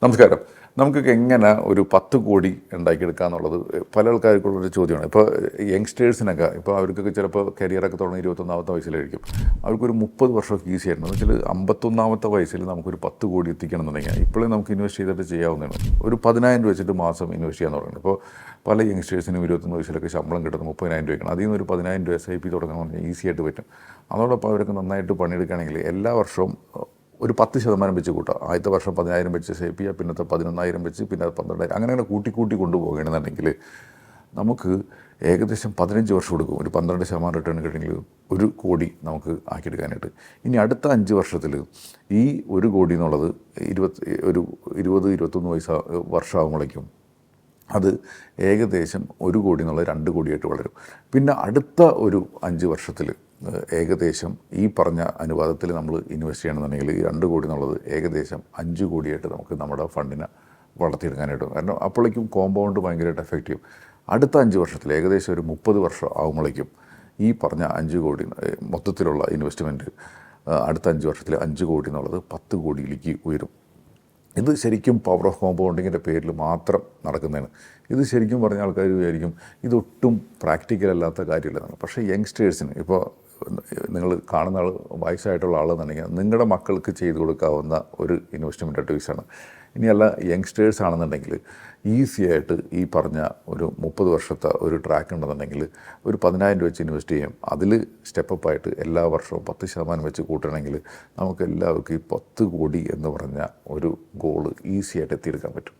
നമസ്കാരം. നമുക്കൊക്കെ എങ്ങനെ ഒരു 10 കോടി ഉണ്ടാക്കിയെടുക്കുക എന്നുള്ളത് പല ആൾക്കാർക്കുള്ളൊരു ചോദ്യമാണ്. ഇപ്പോൾ യങ്സ്റ്റേഴ്സിനൊക്കെ ഇപ്പോൾ അവർക്കൊക്കെ ചിലപ്പോൾ കരിയറൊക്കെ തുടങ്ങി 21ാമത്തെ വയസ്സിലായിരിക്കും. അവർക്കൊരു 30 വർഷമൊക്കെ ഈസി ആയിരുന്നു. എന്ന് വെച്ചാൽ 51ാമത്തെ വയസ്സിൽ നമുക്കൊരു 10 കോടി എത്തിക്കണം എന്നുണ്ടെങ്കിൽ ഇപ്പോഴേ നമുക്ക് ഇൻവെസ്റ്റ് ചെയ്തിട്ട് ചെയ്യാവുന്നതാണ്. ഒരു 10,000 രൂപ വെച്ചിട്ട് മാസം ഇൻവെസ്റ്റ് ചെയ്യാന്ന് പറയുന്നത്. ഇപ്പോൾ പല യങ്സ്റ്റേഴ്സിനും 21 വയസ്സിലൊക്കെ ശമ്പളം കിട്ടുന്നത് 30,000 രൂപയ്ക്കാണ്. അതിൽ നിന്ന് ഒരു 10,000 രൂപ SIP തുടങ്ങാൻ പറഞ്ഞാൽ ഈസി ആയിട്ട് പറ്റും. അതോടൊപ്പം അവരൊക്കെ നന്നായിട്ട് പണിയെടുക്കുകയാണെങ്കിൽ എല്ലാ വർഷവും ഒരു 10% വെച്ച് കൂട്ടാം. ആദ്യത്തെ വർഷം 10,000 വെച്ച് സേവ് ചെയ്യുക, പിന്നത്തെ 11,000 വെച്ച്, പിന്നെ 12,000 അങ്ങനെ കൂട്ടി കൊണ്ടുപോകണമെന്നുണ്ടെങ്കിൽ നമുക്ക് ഏകദേശം 15 വർഷം എടുക്കും. ഒരു 12% റിട്ടേൺ കിട്ടുമെങ്കിൽ 1 കോടി നമുക്ക് ആക്കിയെടുക്കാനായിട്ട്. ഇനി അടുത്ത 5 വർഷത്തിൽ ഈ 1 കോടി എന്നുള്ളത് 21 വർഷമാകുമ്പോഴേക്കും അത് ഏകദേശം 1 കോടി എന്നുള്ളത് 2 കോടിയായിട്ട് വളരും. പിന്നെ അടുത്ത ഒരു 5 വർഷത്തിൽ ഏകദേശം ഈ പറഞ്ഞ അനുപാതത്തിൽ നമ്മൾ ഇൻവെസ്റ്റ് ചെയ്യണമെന്നുണ്ടെങ്കിൽ ഈ 2 കോടി എന്നുള്ളത് ഏകദേശം 5 കോടിയായിട്ട് നമുക്ക് നമ്മുടെ ഫണ്ടിനെ വളർത്തിയെടുക്കാനായിട്ട്. കാരണം അപ്പോഴേക്കും കോമ്പൗണ്ട് ഭയങ്കരമായിട്ട് എഫക്റ്റ് ചെയ്യും. അടുത്ത 5 വർഷത്തിൽ ഏകദേശം ഒരു 30 വർഷം ആകുമ്പോഴേക്കും ഈ പറഞ്ഞ 5 കോടി മൊത്തത്തിലുള്ള ഇൻവെസ്റ്റ്മെൻറ്റ് അടുത്ത 5 വർഷത്തിൽ 5 കോടി എന്നുള്ളത് 10 കോടിയിലേക്ക് ഉയരും. ഇത് ശരിക്കും പവർ ഓഫ് കോമ്പൗണ്ടിങ്ങിൻ്റെ പേരിൽ മാത്രം നടക്കുന്നതാണ്. ഇത് ശരിക്കും പറഞ്ഞ ആൾക്കാർ വിചാരിക്കും ഇതൊട്ടും പ്രാക്ടിക്കൽ അല്ലാത്ത കാര്യമില്ലെന്നാണ്. പക്ഷേ യങ്സ്റ്റേഴ്സിന് ഇപ്പോൾ നിങ്ങൾ കാണുന്ന ആൾ വയസ്സായിട്ടുള്ള ആളെന്നുണ്ടെങ്കിൽ നിങ്ങളുടെ മക്കൾക്ക് ചെയ്തു കൊടുക്കാവുന്ന ഒരു ഇൻവെസ്റ്റ്മെൻറ്റ് അഡ്വൈസാണ്. ഇനിയല്ല യങ്സ്റ്റേഴ്സ് ആണെന്നുണ്ടെങ്കിൽ ഈസി ആയിട്ട് ഈ പറഞ്ഞ ഒരു 30 വർഷത്തെ ഒരു ട്രാക്ക് ഉണ്ടെന്നുണ്ടെങ്കിൽ ഒരു 10,000 രൂപ വെച്ച് ഇൻവെസ്റ്റ് ചെയ്യും. അതിൽ സ്റ്റെപ്പായിട്ട് എല്ലാ വർഷവും 10% വെച്ച് കൂട്ടണമെങ്കിൽ നമുക്ക് എല്ലാവർക്കും ഈ 10 കോടി എന്ന് പറഞ്ഞ ഒരു ഗോള് ഈസി ആയിട്ട് എത്തിയെടുക്കാൻ പറ്റും.